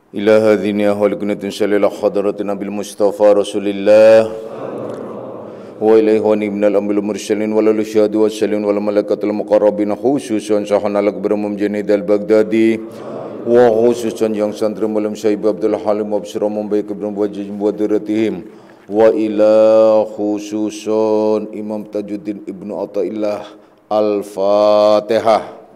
إلى هذه خالقنا تنسل إلى حضرة نبي المصطفى رسول الله وإليه ونبنا الأنبياء المرسلين والأولياء والسلين والملائكة المقربين خصوصا سحنا الأكبر مجند البغدادي وخصوصا yang santri malam Syekh Abdul Halim Absyara membaik kebenaran buat diratihim wa ila khususun Imam Tajuddin Ibnu Athaillah Al-Fatihah.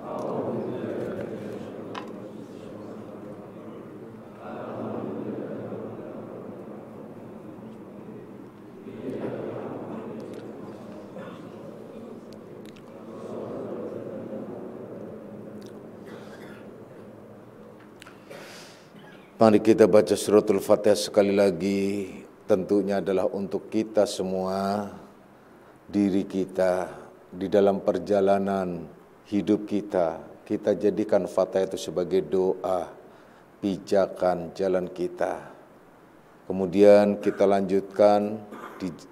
Mari kita baca suratul Fatihah sekali lagi. Tentunya adalah untuk kita semua, diri kita, di dalam perjalanan hidup kita. Kita jadikan Fatihah itu sebagai doa, pijakan jalan kita. Kemudian kita lanjutkan,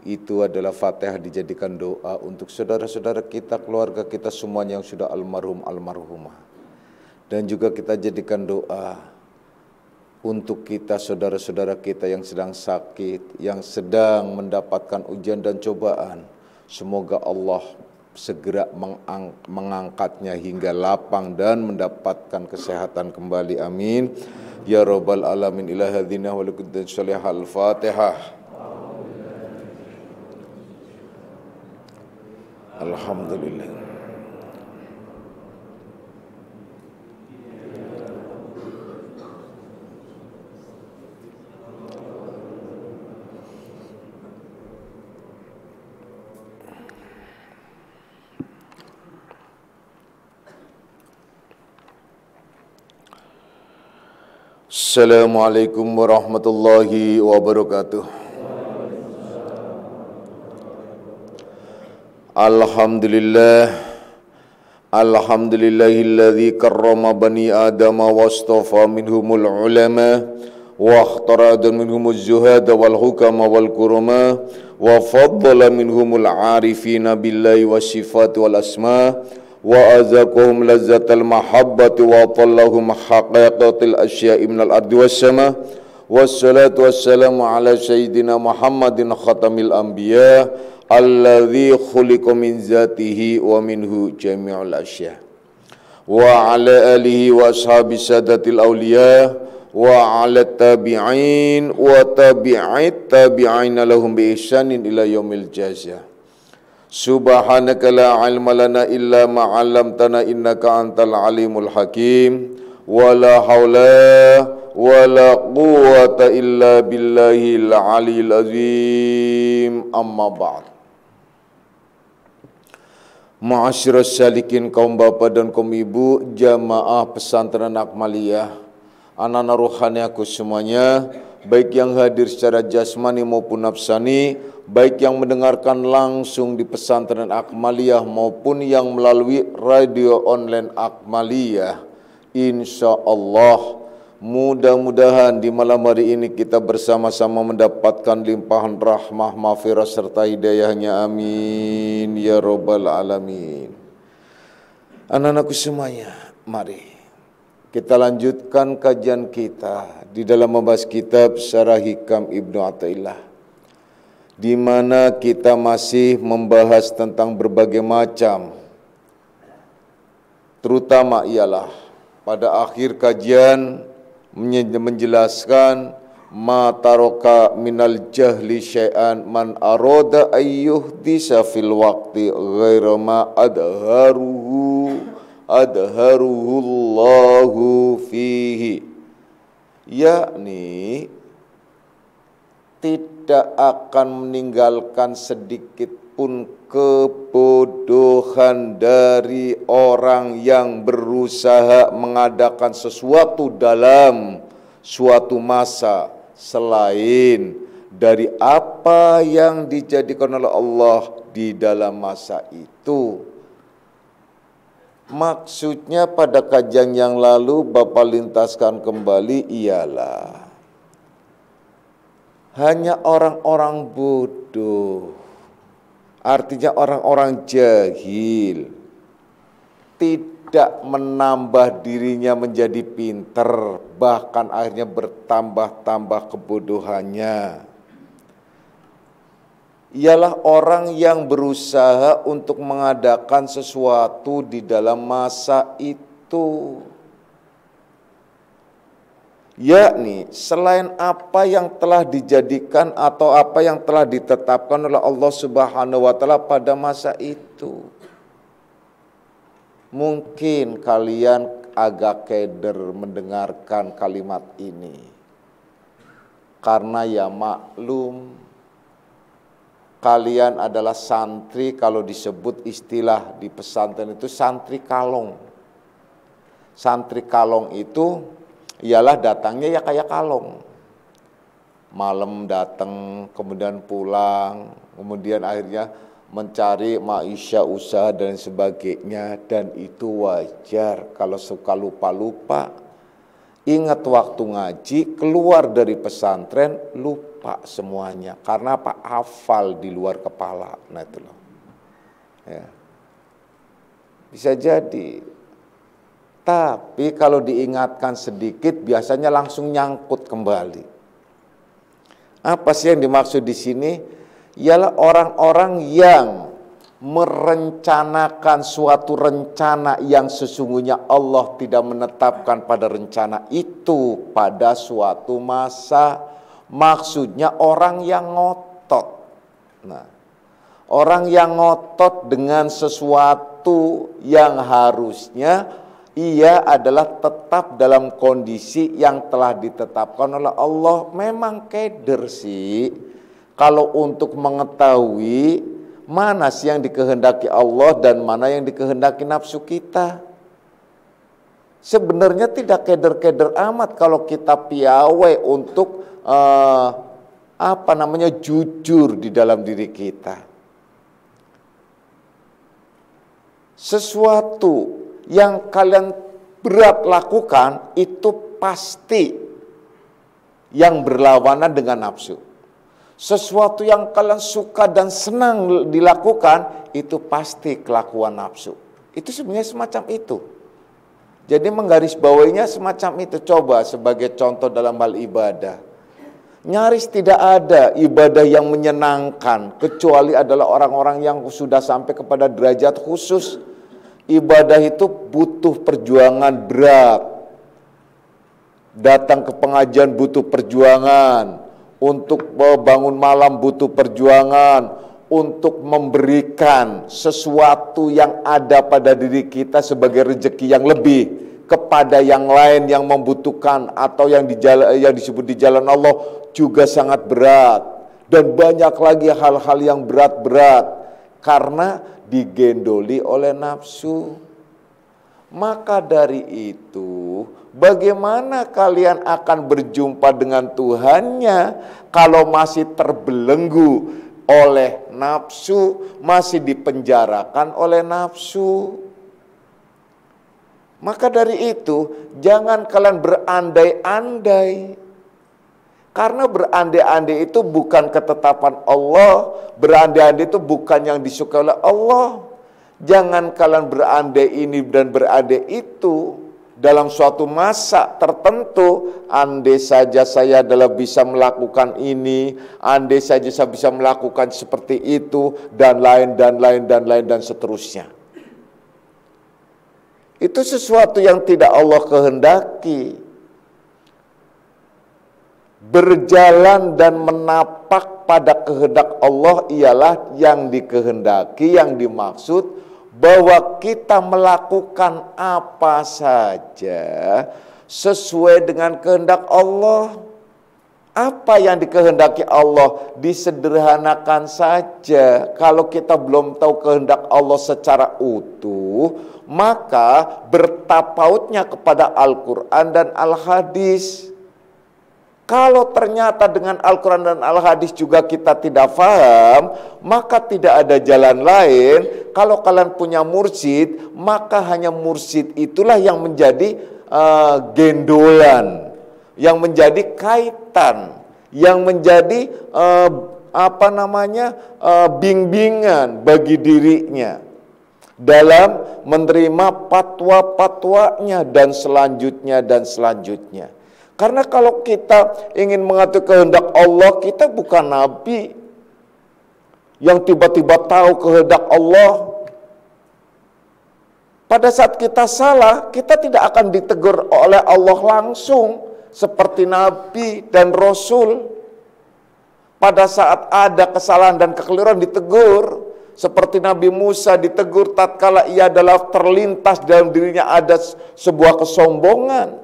itu adalah Fatihah dijadikan doa untuk saudara-saudara kita, keluarga kita semuanya yang sudah almarhum, almarhumah. Dan juga kita jadikan doa untuk kita, saudara-saudara kita yang sedang sakit, yang sedang mendapatkan ujian dan cobaan. Semoga Allah segera mengangkatnya hingga lapang dan mendapatkan kesehatan kembali. Amin. Ya Rabbal Alamin. Ila hadzina wa lakuddin salihal Fatihah. Alhamdulillah. Assalamualaikum warahmatullahi wabarakatuh. Alhamdulillahilladzi karrama bani adama wastafa minhumul ulama wa akhtarada minhumuz zuhada wal hukama wal kurama wa faddala minhumul arifina billahi wasifati wal asma wa azaqahum lazzatal mahabbati wa tallahum haqiqatil asya'i minal ardi was sama wassalatu wassalamu ala sayyidina Muhammadin khatamil anbiya alladzi khuliqa min zatihi wa minhu jami'ul asya wa ala alihi wa ashabi sadatil awliya wa ala tabi'in wa tabi'it tabi'ina lahum bi ihsanin ila yaumil jazaa. Subhanaka la ilma lana illa ma 'allamtana innaka antal alimul hakim wa la haula wa la quwwata illa billahil aliyil azim. Amma ba'd. Ma'asyiras salikin, kaum bapak dan kaum ibu, jamaah pesantren Akmaliyah, anak-anak rohani aku semuanya, baik yang hadir secara jasmani maupun nafsani, baik yang mendengarkan langsung di pesantren Akmaliyah maupun yang melalui radio online Akmaliyah. Insya Allah mudah-mudahan di malam hari ini kita bersama-sama mendapatkan limpahan rahmah, maghfirah serta hidayahnya. Amin ya Rabbal Alamin. Anak-anakku semuanya, mari kita lanjutkan kajian kita di dalam membahas kitab Syarah Hikam Ibnu Athaillah, di mana kita masih membahas tentang berbagai macam, terutama ialah pada akhir kajian menjelaskan ma taraka minal jahli syai'an man arada ayyuhdisa fil waqti ghaira ma adharuhullahu fihi, yakni tidak akan meninggalkan sedikit pun kebodohan dari orang yang berusaha mengadakan sesuatu dalam suatu masa selain dari apa yang dijadikan oleh Allah di dalam masa itu. Maksudnya pada kajian yang lalu Bapak lintaskan kembali ialah hanya orang-orang bodoh, artinya orang-orang jahil, tidak tidak menambah dirinya menjadi pinter, bahkan akhirnya bertambah-tambah kebodohannya. Ialah orang yang berusaha untuk mengadakan sesuatu di dalam masa itu, yakni selain apa yang telah dijadikan atau apa yang telah ditetapkan oleh Allah Subhanahu wa taala pada masa itu. Mungkin kalian agak keder mendengarkan kalimat ini, karena ya maklum, kalian adalah santri. Kalau disebut istilah di pesantren itu santri kalong. Santri kalong itu ialah datangnya ya kayak kalong. Malam datang, kemudian pulang, kemudian akhirnya mencari maisha, usaha dan sebagainya. Dan itu wajar kalau suka lupa-lupa. Ingat waktu ngaji, keluar dari pesantren lupa semuanya. Karena apa? Hafal di luar kepala. Nah itu loh ya. Bisa jadi. Tapi kalau diingatkan sedikit biasanya langsung nyangkut kembali. Apa sih yang dimaksud di sini? Ialah orang-orang yang merencanakan suatu rencana yang sesungguhnya Allah tidak menetapkan pada rencana itu pada suatu masa. Maksudnya orang yang ngotot. Nah, orang yang ngotot dengan sesuatu yang harusnya ia adalah tetap dalam kondisi yang telah ditetapkan oleh Allah. Memang keder sih kalau untuk mengetahui mana sih yang dikehendaki Allah dan mana yang dikehendaki nafsu kita. Sebenarnya tidak keder-keder amat kalau kita piawai untuk jujur di dalam diri kita. Sesuatu yang kalian berat lakukan itu pasti yang berlawanan dengan nafsu. Sesuatu yang kalian suka dan senang dilakukan itu pasti kelakuan nafsu. Itu sebenarnya semacam itu. Jadi menggarisbawahinya semacam itu. Coba sebagai contoh dalam hal ibadah. Nyaris tidak ada ibadah yang menyenangkan kecuali adalah orang-orang yang sudah sampai kepada derajat khusus. Ibadah itu butuh perjuangan berat. Datang ke pengajian butuh perjuangan. Untuk bangun malam butuh perjuangan. Untuk memberikan sesuatu yang ada pada diri kita sebagai rezeki yang lebih kepada yang lain yang membutuhkan atau yang disebut di jalan Allah juga sangat berat. Dan banyak lagi hal-hal yang berat-berat karena digendoli oleh nafsu. Maka dari itu, bagaimana kalian akan berjumpa dengan Tuhannya kalau masih terbelenggu oleh nafsu, masih dipenjarakan oleh nafsu? Maka dari itu, jangan kalian berandai-andai. Karena berandai-andai itu bukan ketetapan Allah, berandai-andai itu bukan yang disukai oleh Allah. Jangan kalian berandai ini dan berandai itu dalam suatu masa tertentu. Andai saja saya adalah bisa melakukan ini, andai saja saya bisa melakukan seperti itu, dan lain dan seterusnya. Itu sesuatu yang tidak Allah kehendaki. Berjalan dan menapak pada kehendak Allah ialah yang dikehendaki, yang dimaksud bahwa kita melakukan apa saja sesuai dengan kehendak Allah. Apa yang dikehendaki Allah disederhanakan saja. Kalau kita belum tahu kehendak Allah secara utuh, maka bertapautnya kepada Al-Quran dan Al-Hadis. Kalau ternyata dengan Al-Quran dan Al-Hadis juga kita tidak paham, maka tidak ada jalan lain. Kalau kalian punya mursyid, maka hanya mursyid itulah yang menjadi gendolan, yang menjadi kaitan, yang menjadi bimbingan bagi dirinya. dalam menerima fatwa-fatwanya dan selanjutnya. Karena kalau kita ingin mengatur kehendak Allah, kita bukan nabi yang tiba-tiba tahu kehendak Allah. Pada saat kita salah, kita tidak akan ditegur oleh Allah langsung seperti nabi dan rasul. Pada saat ada kesalahan dan kekeliruan ditegur. Seperti Nabi Musa ditegur tatkala ia adalah terlintas dalam dirinya ada sebuah kesombongan.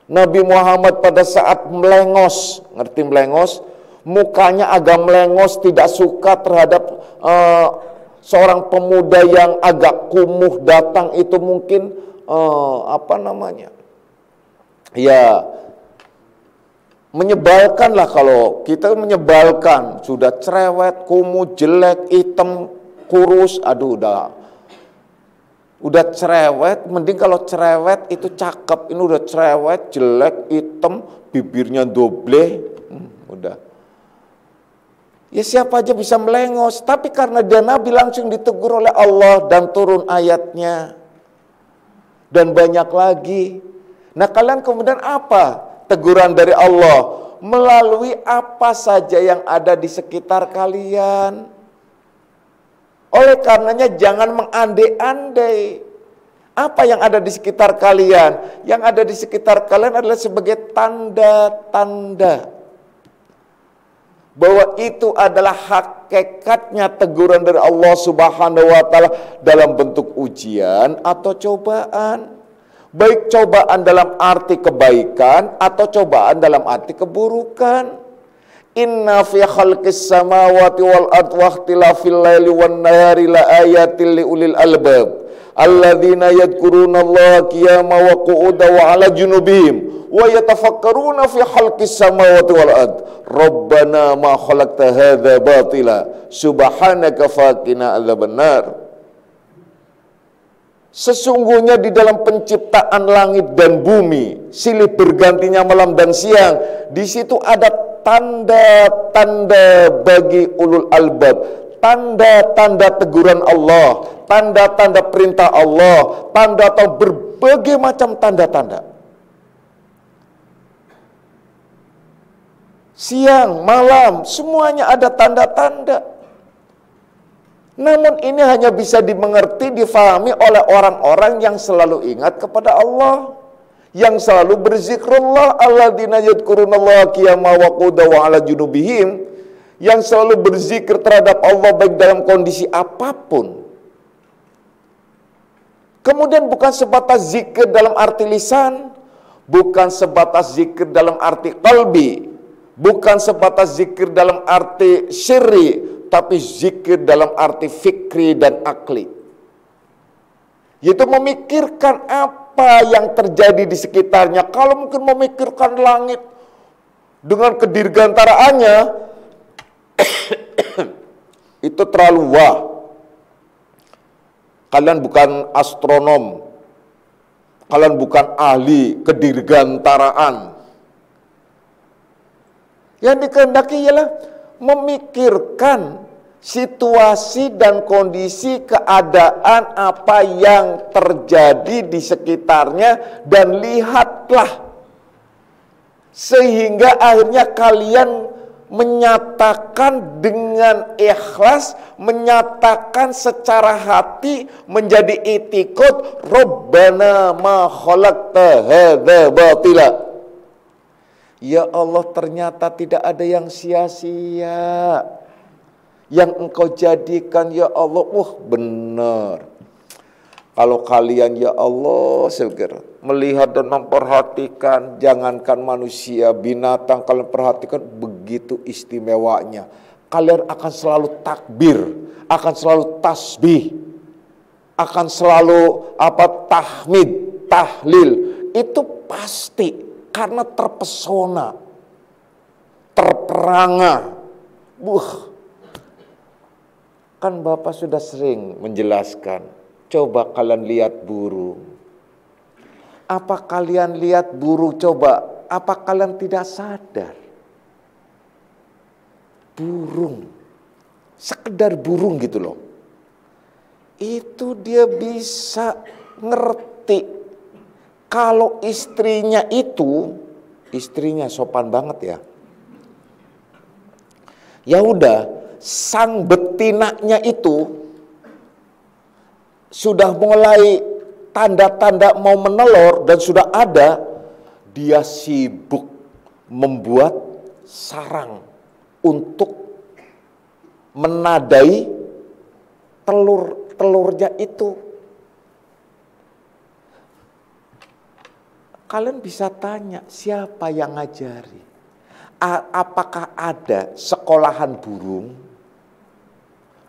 Nabi Muhammad pada saat melengos, ngerti melengos? Mukanya agak melengos, tidak suka terhadap seorang pemuda yang agak kumuh datang itu mungkin ya menyebalkan lah. Kalau kita menyebalkan, sudah cerewet, kumuh, jelek, hitam, kurus, aduh udah cerewet. Mending kalau cerewet itu cakep, ini udah cerewet, jelek, hitam, bibirnya doble, udah. Ya siapa aja bisa melengos, tapi karena dia nabi langsung ditegur oleh Allah dan turun ayatnya. Dan banyak lagi. Nah kalian kemudian apa? Teguran dari Allah melalui apa saja yang ada di sekitar kalian. Oleh karenanya jangan mengandai-andai apa yang ada di sekitar kalian. Yang ada di sekitar kalian adalah sebagai tanda-tanda bahwa itu adalah hakikatnya teguran dari Allah Subhanahu wa taala dalam bentuk ujian atau cobaan. Baik cobaan dalam arti kebaikan atau cobaan dalam arti keburukan. Inna fi khalqis samawati wal ardi wa ikhtilafil laili wan nahari la ayatil liulil albab alladzina yadhkurunallaha qiyaman wa qu'udan wa 'ala junubihim wa yatafakkaruna fi khalqis samawati wal ardi rabbana ma khalaqta hadza batila subhanaka faqina adzabannar. Sesungguhnya di dalam penciptaan langit dan bumi, silih bergantinya malam dan siang, di situ ada tanda-tanda bagi ulul albab, tanda-tanda teguran Allah, tanda-tanda perintah Allah, tanda atau berbagai macam tanda-tanda. Siang, malam, semuanya ada tanda-tanda. Namun ini hanya bisa dimengerti, difahami oleh orang-orang yang selalu ingat kepada Allah, yang selalu berzikrullah, alladzina yadhkurunallaha qiyaman wa qu'udan wa 'ala junubihim, yang selalu berzikir terhadap Allah baik dalam kondisi apapun. Kemudian bukan sebatas zikir dalam arti lisan, bukan sebatas zikir dalam arti qalbi, bukan sebatas zikir dalam arti syirri, tapi zikir dalam arti fikri dan akli. Yaitu memikirkan apa yang terjadi di sekitarnya. Kalau mungkin memikirkan langit dengan kedirgantaraannya, itu terlalu wah. Kalian bukan astronom, kalian bukan ahli kedirgantaraan. Yang dikehendaki ialah memikirkan situasi dan kondisi keadaan apa yang terjadi di sekitarnya dan lihatlah sehingga akhirnya kalian menyatakan dengan ikhlas, menyatakan secara hati menjadi itikad Rabbana ma khalaqta hadza batila. Ya Allah, ternyata tidak ada yang sia-sia yang engkau jadikan ya Allah. Benar. Kalau kalian ya Allah segera melihat dan memperhatikan, jangankan manusia, binatang kalian perhatikan begitu istimewanya. Kalian akan selalu takbir, akan selalu tasbih, akan selalu tahmid, tahlil. Itu pasti. Karena terpesona, terperangah. Kan Bapak sudah sering menjelaskan. Coba kalian lihat burung. Apa kalian lihat burung? Coba, apa kalian tidak sadar? Burung, sekedar burung gitu loh. itu dia bisa ngerti kalau istrinya sopan banget ya. Ya udah, sang betinanya itu sudah mulai tanda-tanda mau menelur dan sudah ada, dia sibuk membuat sarang untuk menadai telurnya itu. Kalian bisa tanya, siapa yang ngajari? Apakah ada sekolahan burung,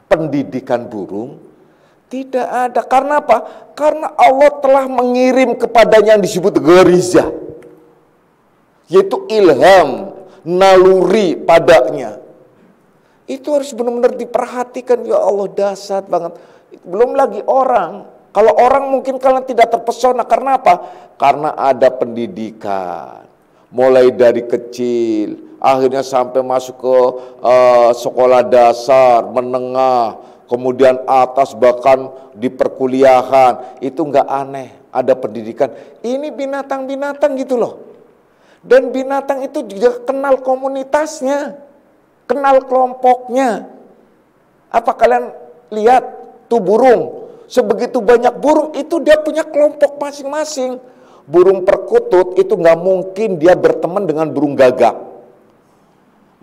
pendidikan burung? Tidak ada. Karena apa? Karena Allah telah mengirim kepadanya yang disebut gharizah, yaitu ilham, naluri padanya. Itu harus benar-benar diperhatikan. Ya Allah, dahsyat banget. Belum lagi orang. Kalau orang mungkin kalian tidak terpesona. Karena apa? Karena ada pendidikan. Mulai dari kecil, akhirnya sampai masuk ke sekolah dasar, menengah, kemudian atas, bahkan di perkuliahan. Itu nggak aneh, ada pendidikan. Ini binatang-binatang gitu loh. Dan binatang itu juga kenal komunitasnya, kenal kelompoknya. Apa kalian lihat tuh burung? Sebegitu banyak burung itu dia punya kelompok masing-masing. Burung perkutut itu nggak mungkin dia berteman dengan burung gagak.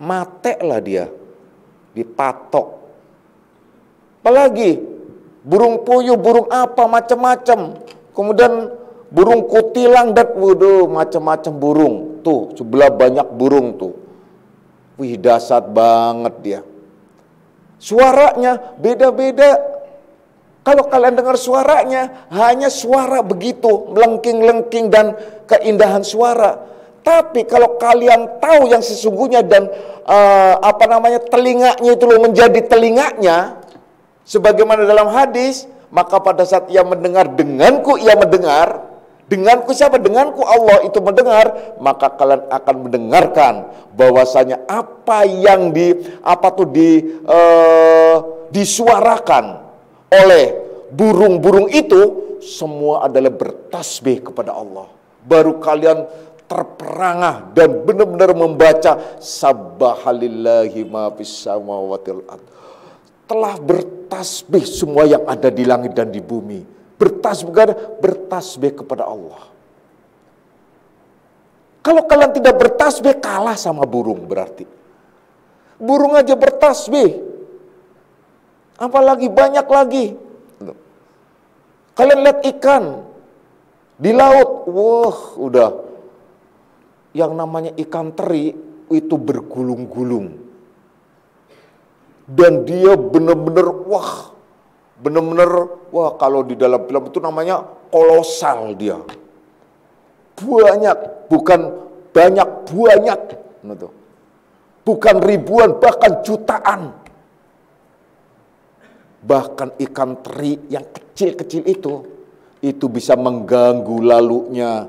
Mate lah dia, dipatok. Apalagi burung puyuh, burung apa macam-macam. Kemudian burung kutilang dan macam-macam burung. Tuh sebelah banyak burung tuh. Wih, dahsyat banget dia. Suaranya beda-beda. Kalau kalian dengar suaranya, hanya suara begitu, melengking-lengking dan keindahan suara. Tapi kalau kalian tahu yang sesungguhnya dan telinganya itu loh menjadi telinganya, sebagaimana dalam hadis, maka pada saat ia mendengar, denganku ia mendengar, denganku siapa? Denganku Allah itu mendengar, maka kalian akan mendengarkan bahwasanya apa yang disuarakan oleh burung-burung itu semua adalah bertasbih kepada Allah. Baru kalian terperangah dan benar-benar membaca sabbahalillahi ma fis samawati wal ardh. Telah bertasbih semua yang ada di langit dan di bumi. Bertasbih kepada Allah. Kalau kalian tidak bertasbih, kalah sama burung berarti. Burung aja bertasbih, apalagi banyak lagi. Kalian lihat ikan di laut, wah udah. Yang namanya ikan teri itu bergulung-gulung. Dan dia benar-benar kalau di dalam film itu namanya kolosal dia. Banyak, bukan banyak, banyak. Bukan ribuan, bahkan jutaan. Bahkan ikan teri yang kecil-kecil itu bisa mengganggu lalunya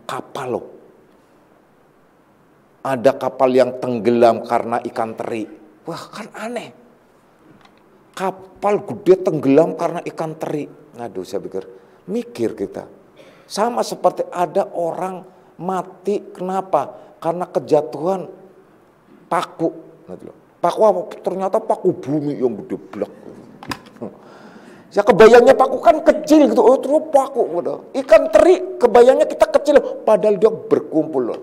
kapal loh. Ada kapal yang tenggelam karena ikan teri. Wah, kan aneh. Kapal gede tenggelam karena ikan teri. Aduh, saya mikir kita. Sama seperti ada orang mati, kenapa? Karena kejatuhan paku. Paku apa? Ternyata paku bumi yang gede blak. Ya kebayangnya paku kan kecil gitu. Oh, terus paku. Ikan teri kebayangnya kita kecil. Padahal dia berkumpul loh.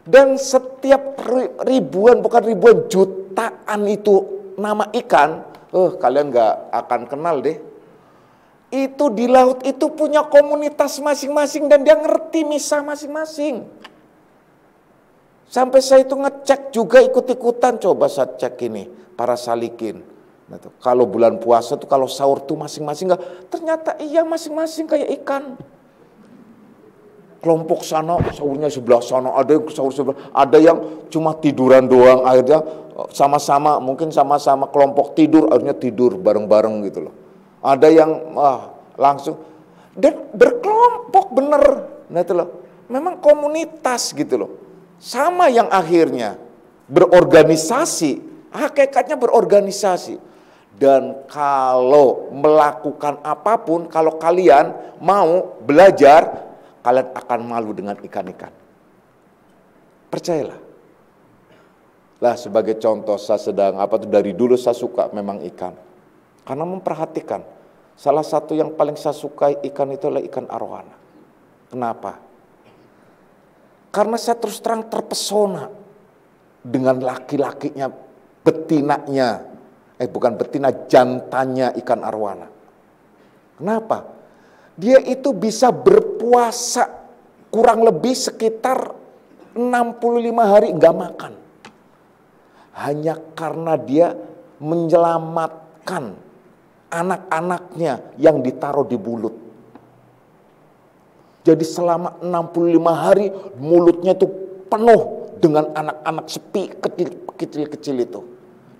Dan setiap ribuan, bukan ribuan, jutaan itu nama ikan. Kalian gak akan kenal deh. Itu di laut itu punya komunitas masing-masing. Dan dia ngerti misah masing-masing. Sampai saya itu ngecek juga ikut-ikutan. Coba saya cek ini, para salikin. Nah, tuh, kalau bulan puasa tuh kalau sahur tuh masing-masing ternyata iya masing-masing kayak ikan. Kelompok sana sahurnya sebelah sana, ada yang sahur sebelah, ada yang cuma tiduran doang, akhirnya sama-sama mungkin sama-sama kelompok tidur, akhirnya tidur bareng-bareng gitu loh. Ada yang langsung dan berkelompok bener. Nah itu loh, memang komunitas gitu loh. Sama yang akhirnya berorganisasi, hakikatnya berorganisasi. Dan kalau melakukan apapun, kalau kalian mau belajar, kalian akan malu dengan ikan-ikan. Percayalah. Lah sebagai contoh, saya sedang dari dulu saya suka memang ikan. Karena memperhatikan. Salah satu yang paling saya sukai ikan itu adalah ikan arowana. Kenapa? Karena saya terus terang terpesona dengan laki-lakinya, betinanya, bukan betina, jantannya ikan arowana. Kenapa? Dia itu bisa berpuasa kurang lebih sekitar 65 hari enggak makan. Hanya karena dia menyelamatkan anak-anaknya yang ditaruh di mulut. Jadi selama 65 hari mulutnya itu penuh dengan anak-anak sepi kecil-kecil itu.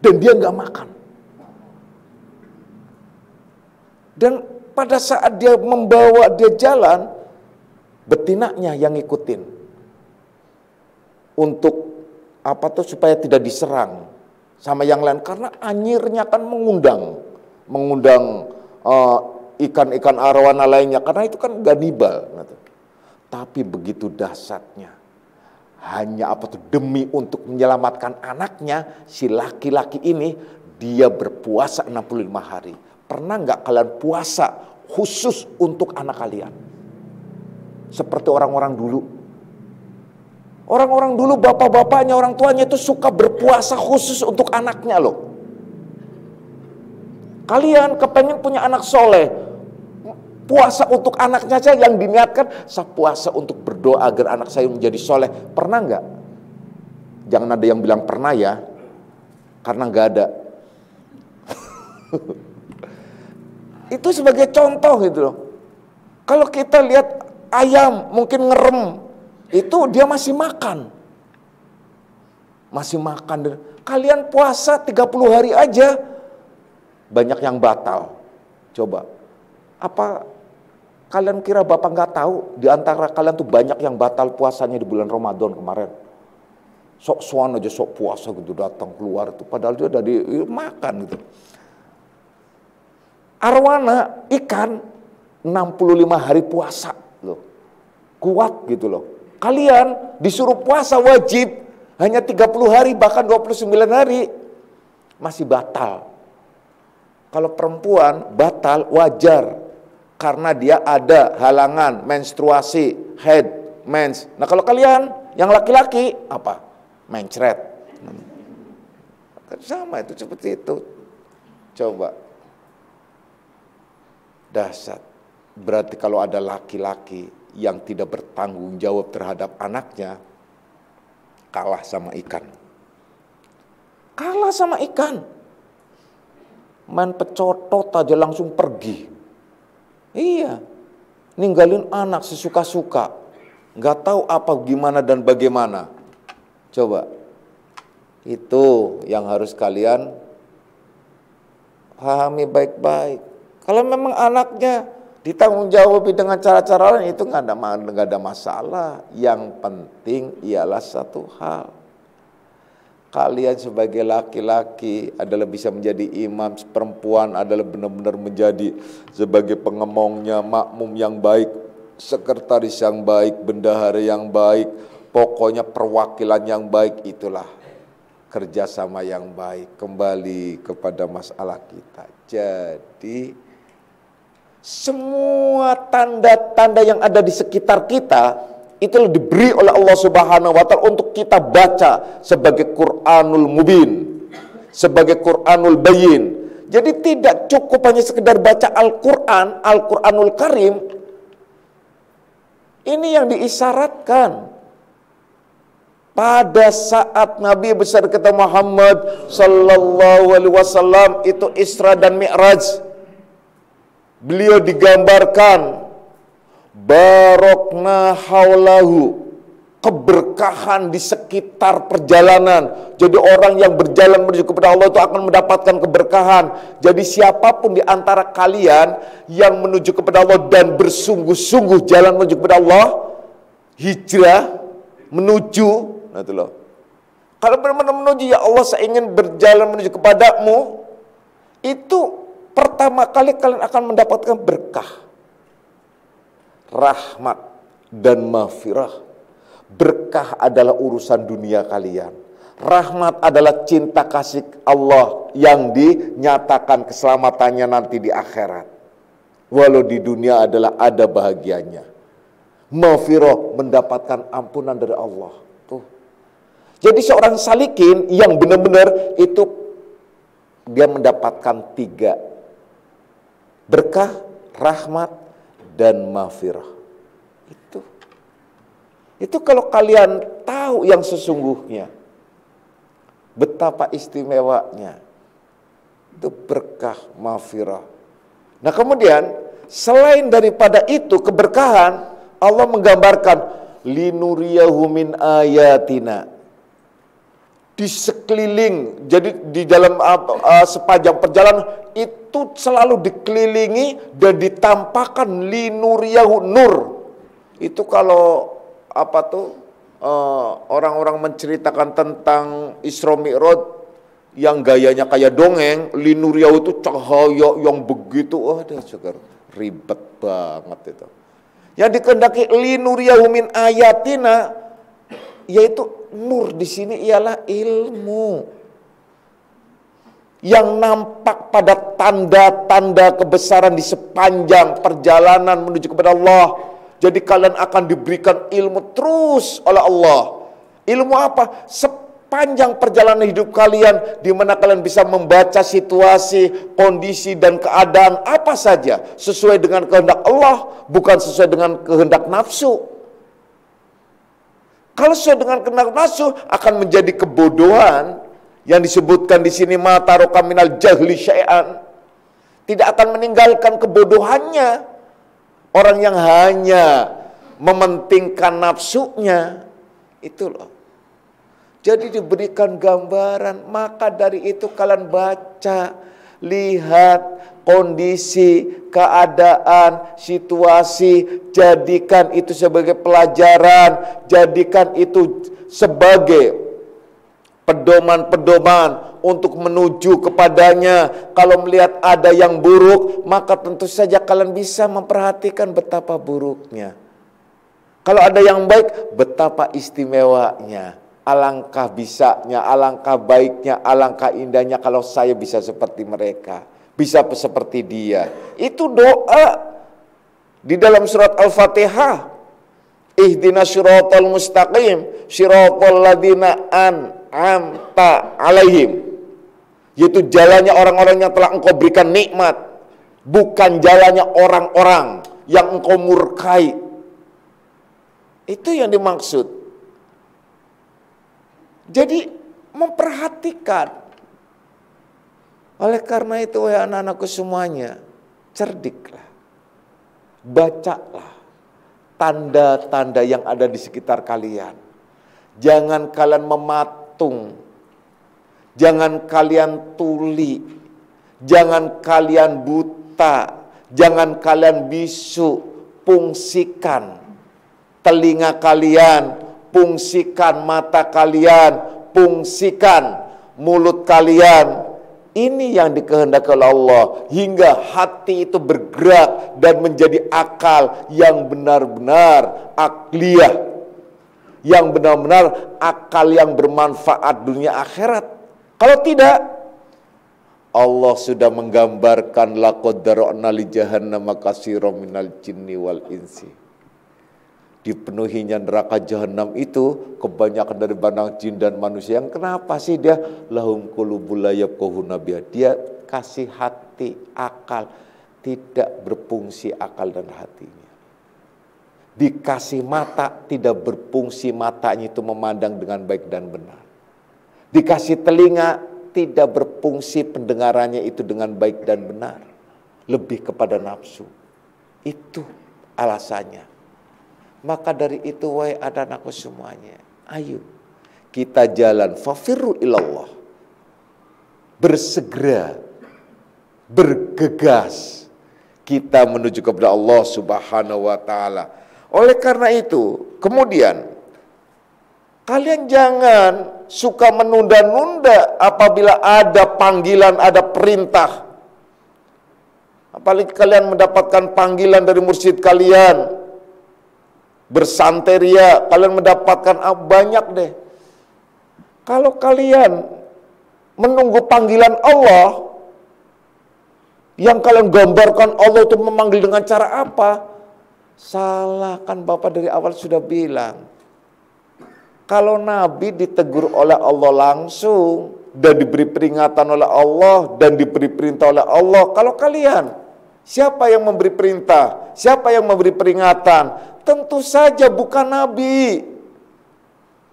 Dan dia enggak makan. Dan pada saat dia membawa dia jalan, betinanya yang ngikutin. Untuk supaya tidak diserang sama yang lain, karena anyirnya kan mengundang ikan-ikan arowana lainnya, karena itu kan ganibal. Tapi begitu dahsyatnya, hanya demi untuk menyelamatkan anaknya, si laki-laki ini dia berpuasa 65 hari. Pernah nggak kalian puasa khusus untuk anak kalian? Seperti orang-orang dulu. Orang-orang dulu, bapak-bapaknya, orang tuanya itu suka berpuasa khusus untuk anaknya loh. Kalian kepengen punya anak soleh, puasa untuk anaknya saja yang diniatkan, saya puasa untuk berdoa agar anak saya menjadi soleh. Pernah nggak? Jangan ada yang bilang pernah ya, karena nggak ada. Itu sebagai contoh gitu loh. Kalau kita lihat ayam mungkin ngerem, itu dia masih makan. Masih makan. Kalian puasa 30 hari aja, banyak yang batal. Coba, apa kalian kira Bapak nggak tahu? Di antara kalian tuh banyak yang batal puasanya di bulan Ramadan kemarin. Sok-sokan aja sok puasa gitu, datang keluar tuh. Padahal dia dari makan gitu. Arowana, ikan, 65 hari puasa loh. Kuat gitu loh. Kalian disuruh puasa wajib hanya 30 hari, bahkan 29 hari. Masih batal. Kalau perempuan batal wajar. Karena dia ada halangan, menstruasi, head, mens. Nah kalau kalian, yang laki-laki, apa? Mencret. Sama itu, seperti itu. Coba. Dahsyat. Berarti kalau ada laki-laki yang tidak bertanggung jawab terhadap anaknya, kalah sama ikan. Kalah sama ikan. Main pecotot aja langsung pergi. Iya. Ninggalin anak sesuka-suka. Nggak tahu apa gimana dan bagaimana. Coba. Itu yang harus kalian pahami baik-baik. Kalau memang anaknya ditanggung jawab dengan cara-cara lain, itu nggak ada masalah. Yang penting ialah satu hal. Kalian sebagai laki-laki adalah bisa menjadi imam, perempuan adalah benar-benar menjadi sebagai pengemongnya, makmum yang baik, sekretaris yang baik, bendahara yang baik, pokoknya perwakilan yang baik. Itulah kerjasama yang baik. Kembali kepada masalah kita. Jadi semua tanda-tanda yang ada di sekitar kita itu diberi oleh Allah Subhanahu wa Ta'ala untuk kita baca sebagai Qur'anul Mubin, sebagai Qur'anul Bayin. Jadi tidak cukup hanya sekedar baca Al-Qur'an, Al-Qur'anul Karim. Ini yang diisyaratkan. Pada saat Nabi besar kita Muhammad sallallahu alaihi wasallam itu Isra dan Mi'raj, beliau digambarkan barokna haulahu, keberkahan di sekitar perjalanan. Jadi orang yang berjalan menuju kepada Allah itu akan mendapatkan keberkahan. Jadi siapapun di antara kalian yang menuju kepada Allah dan bersungguh-sungguh jalan menuju kepada Allah, hijrah menuju, nah itu loh. Kalau benar-benar menuju, ya Allah saya ingin berjalan menuju kepadamu, itu pertama kali kalian akan mendapatkan berkah, rahmat, dan maghfirah. Berkah adalah urusan dunia kalian. Rahmat adalah cinta kasih Allah yang dinyatakan keselamatannya nanti di akhirat. Walau di dunia adalah ada bahagianya. Maghfirah, mendapatkan ampunan dari Allah. Tuh. Jadi seorang salikin yang benar-benar itu dia mendapatkan 3: berkah, rahmat, dan maghfirah. Itu kalau kalian tahu yang sesungguhnya, betapa istimewanya itu berkah, maghfirah. Nah kemudian selain daripada itu keberkahan, Allah menggambarkan linuriyahu min ayatina. Di sekeliling, jadi di dalam sepanjang perjalanan itu selalu dikelilingi dan ditampakkan linuriyahu, nur. Itu kalau orang-orang menceritakan tentang Isra Mi'raj yang gayanya kayak dongeng, linuriyahu itu cahaya yang begitu, segar ribet banget itu. Yang dikehendaki linuriyahu min ayatina, yaitu nur di sini ialah ilmu yang nampak pada tanda-tanda kebesaran di sepanjang perjalanan menuju kepada Allah. Jadi kalian akan diberikan ilmu terus oleh Allah. Ilmu apa? Sepanjang perjalanan hidup kalian, di mana kalian bisa membaca situasi, kondisi, dan keadaan apa saja sesuai dengan kehendak Allah, bukan sesuai dengan kehendak nafsu. Kalau sesuai dengan kehendak nafsu akan menjadi kebodohan yang disebutkan di sini mata roka minal jahli syai'an. Tidak akan meninggalkan kebodohannya. Orang yang hanya mementingkan nafsunya, itu loh. Jadi diberikan gambaran, maka dari itu kalian baca, lihat kondisi, keadaan, situasi, jadikan itu sebagai pelajaran, jadikan itu sebagai pedoman-pedoman untuk menuju kepadanya. Kalau melihat ada yang buruk, maka tentu saja kalian bisa memperhatikan betapa buruknya. Kalau ada yang baik, betapa istimewanya. Alangkah bisanya, alangkah baiknya, alangkah indahnya kalau saya bisa seperti mereka, bisa seperti dia. Itu doa di dalam surat Al-Fatihah. Ihdinas siratal mustaqim, siratal ladzina an'amta alaihim. Yaitu jalannya orang-orang yang telah engkau berikan nikmat, bukan jalannya orang-orang yang engkau murkai. Itu yang dimaksud. Jadi memperhatikan. Oleh karena itu wahai anak-anakku semuanya, cerdiklah, bacalah tanda-tanda yang ada di sekitar kalian. Jangan kalian mematung, jangan kalian tuli, jangan kalian buta, jangan kalian bisu. Fungsikan telinga kalian, fungsikan mata kalian, fungsikan mulut kalian. Ini yang dikehendaki oleh Allah, hingga hati itu bergerak dan menjadi akal yang benar-benar akliyah, yang benar-benar akal yang bermanfaat dunia akhirat. Kalau tidak, Allah sudah menggambarkan laqad dara'na li jahannama katsiran minal jinni wal insi. Dipenuhinya neraka jahanam itu kebanyakan dari banyak jin dan manusia. Yang kenapa sih dia lahum qulubul la yafqahuna biha? Dia kasih hati, akal, tidak berfungsi akal dan hatinya. Dikasih mata, tidak berfungsi matanya itu memandang dengan baik dan benar. Dikasih telinga, tidak berfungsi pendengarannya itu dengan baik dan benar. Lebih kepada nafsu. Itu alasannya. Maka dari itu wahai anak-anakku semuanya, ayo kita jalan fafirru ilallah. Bersegera, bergegas kita menuju kepada Allah Subhanahu wa taala. Oleh karena itu, kemudian kalian jangan suka menunda-nunda apabila ada panggilan, ada perintah. Apalagi kalian mendapatkan panggilan dari mursyid kalian, bersanteria, kalian mendapatkan banyak deh. Kalau kalian menunggu panggilan Allah, yang kalian gambarkan Allah itu memanggil dengan cara apa? Salah, kan Bapak dari awal sudah bilang. Kalau Nabi ditegur oleh Allah langsung, dan diberi peringatan oleh Allah, dan diberi perintah oleh Allah. Kalau kalian, siapa yang memberi perintah? Siapa yang memberi peringatan? Tentu saja bukan Nabi.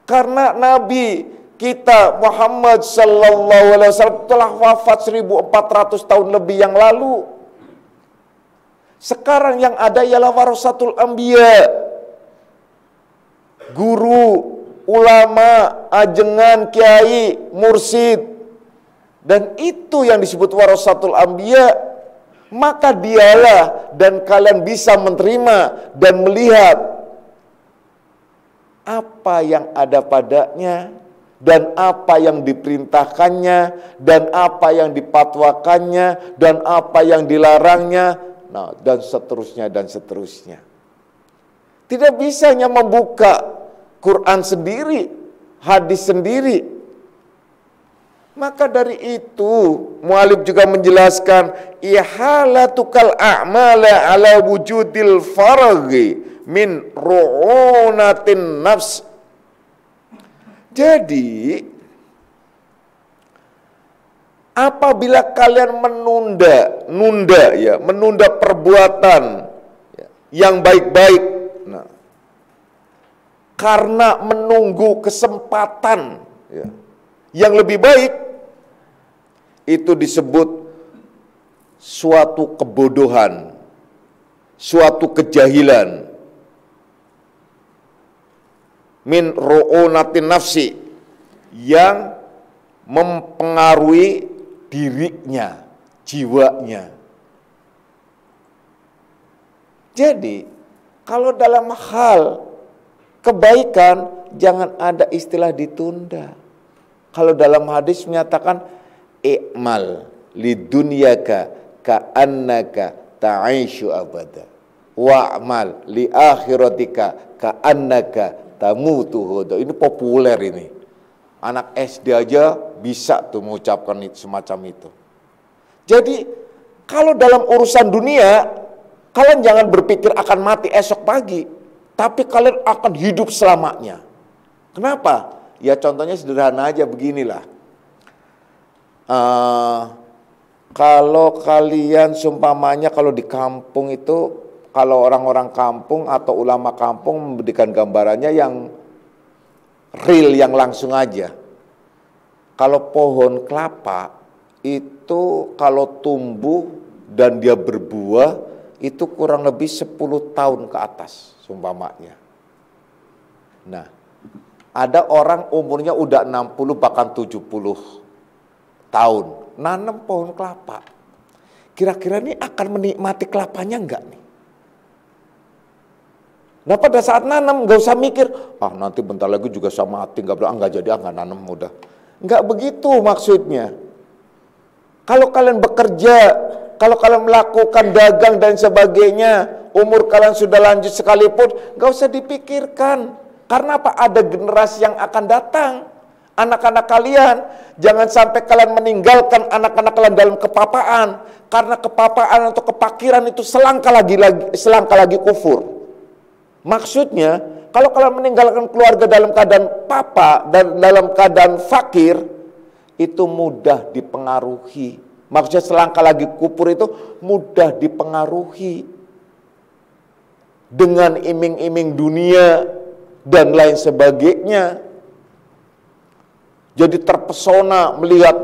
Karena Nabi kita Muhammad sallallahu alaihi wasallam telah wafat 1400 tahun lebih yang lalu. Sekarang yang ada ialah warasatul anbiya. Guru, ulama, ajengan, kiai, mursyid. Dan itu yang disebut warasatul anbiya. Maka dialah dan kalian bisa menerima dan melihat apa yang ada padanya, dan apa yang diperintahkannya, dan apa yang dipatwakannya, dan apa yang dilarangnya, nah, dan seterusnya, dan seterusnya. Tidak bisa hanya membuka Quran sendiri, hadis sendiri. Maka dari itu, mu'alif juga menjelaskan, ihalatukal a'mala ala wujudil faraghi min ru'unatin nafs. Jadi, apabila kalian menunda perbuatan yang baik-baik, nah, karena menunggu kesempatan yang lebih baik, itu disebut suatu kebodohan, suatu kejahilan. Min ru'unatin nafsi, yang mempengaruhi dirinya, jiwanya. Jadi, kalau dalam hal kebaikan, jangan ada istilah ditunda. Kalau dalam hadis menyatakan, i'mal lidunyaka ka'annaka ta'ishu abada, wa'mal li akhiratika ka'annaka tamutu. Ini populer ini. Anak SD aja bisa tuh mengucapkan semacam itu. Jadi, kalau dalam urusan dunia, kalian jangan berpikir akan mati esok pagi, tapi kalian akan hidup selamanya. Kenapa? Ya contohnya sederhana aja, beginilah. Kalau kalian seumpamanya kalau di kampung itu, kalau orang-orang kampung atau ulama kampung memberikan gambarannya yang real, yang langsung aja. Kalau pohon kelapa itu kalau tumbuh dan dia berbuah itu kurang lebih 10 tahun ke atas seumpamanya. Nah, ada orang umurnya udah 60 bahkan 70 tahun nanam pohon kelapa. Kira-kira ini akan menikmati kelapanya enggak nih? Nah, pada saat nanam nggak usah mikir, nanti bentar lagi juga sama mati, nggak jadi, nggak nanam udah. Nggak begitu maksudnya. Kalau kalian bekerja, kalau kalian melakukan dagang dan sebagainya, umur kalian sudah lanjut sekalipun, nggak usah dipikirkan. Karena apa? Ada generasi yang akan datang. Anak-anak kalian, jangan sampai kalian meninggalkan anak-anak kalian dalam kepapaan. Karena kepapaan atau kepakiran itu selangkah lagi kufur. Maksudnya, kalau kalian meninggalkan keluarga dalam keadaan papa dan dalam keadaan fakir, itu mudah dipengaruhi. Maksudnya selangkah lagi kufur itu mudah dipengaruhi dengan iming-iming dunia dan lain sebagainya. Jadi terpesona melihat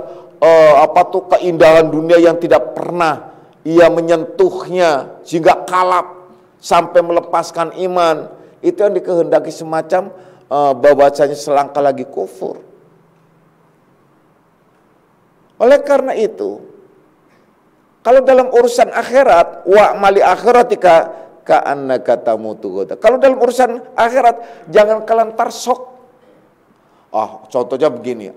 keindahan dunia yang tidak pernah ia menyentuhnya, sehingga kalap sampai melepaskan iman. Itu yang dikehendaki semacam bahwasanya selangkah lagi kufur. Oleh karena itu, kalau dalam urusan akhirat, wa mali akhiratika ka'annaka tamutu. Kalau dalam urusan akhirat, jangan kalian tarsok. Contohnya begini,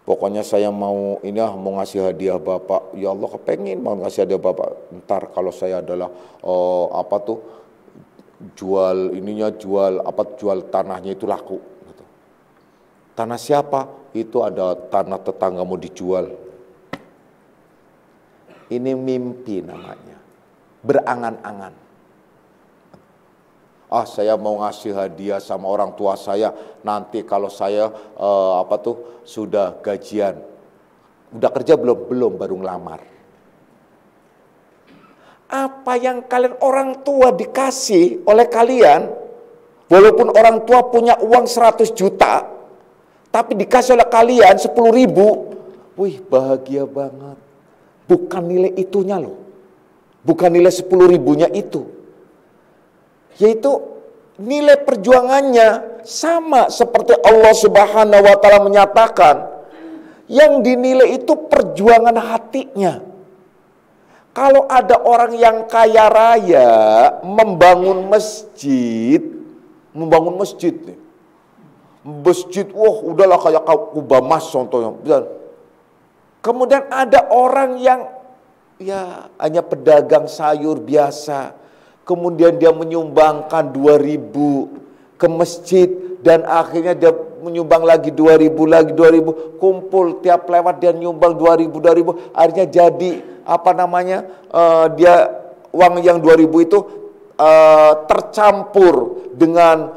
Pokoknya saya mau mau ngasih hadiah Bapak. Ya Allah, kepengen mau ngasih hadiah Bapak. Ntar kalau saya adalah jual tanahnya itu laku. Gitu. Tanah siapa? Itu ada tanah tetangga mau dijual. Ini mimpi namanya. Berangan-angan. Saya mau ngasih hadiah sama orang tua saya nanti kalau saya sudah gajian. Udah kerja belum? Belum, baru ngelamar. Apa yang kalian orang tua dikasih oleh kalian, walaupun orang tua punya uang 100 juta, tapi dikasih oleh kalian 10.000, wih bahagia banget. Bukan nilai itunya loh. Bukan nilai 10.000-nya itu. Yaitu nilai perjuangannya sama seperti Allah Subhanahu wa Ta'ala menyatakan, yang dinilai itu perjuangan hatinya. Kalau ada orang yang kaya raya membangun masjid nih. Masjid, udahlah kayak Kubah Mas contohnya. Kemudian ada orang yang hanya pedagang sayur biasa. Kemudian dia menyumbangkan 2.000 ke masjid dan akhirnya dia menyumbang lagi 2.000, kumpul tiap lewat dia nyumbang 2.000, akhirnya jadi dia uang yang 2.000 itu tercampur dengan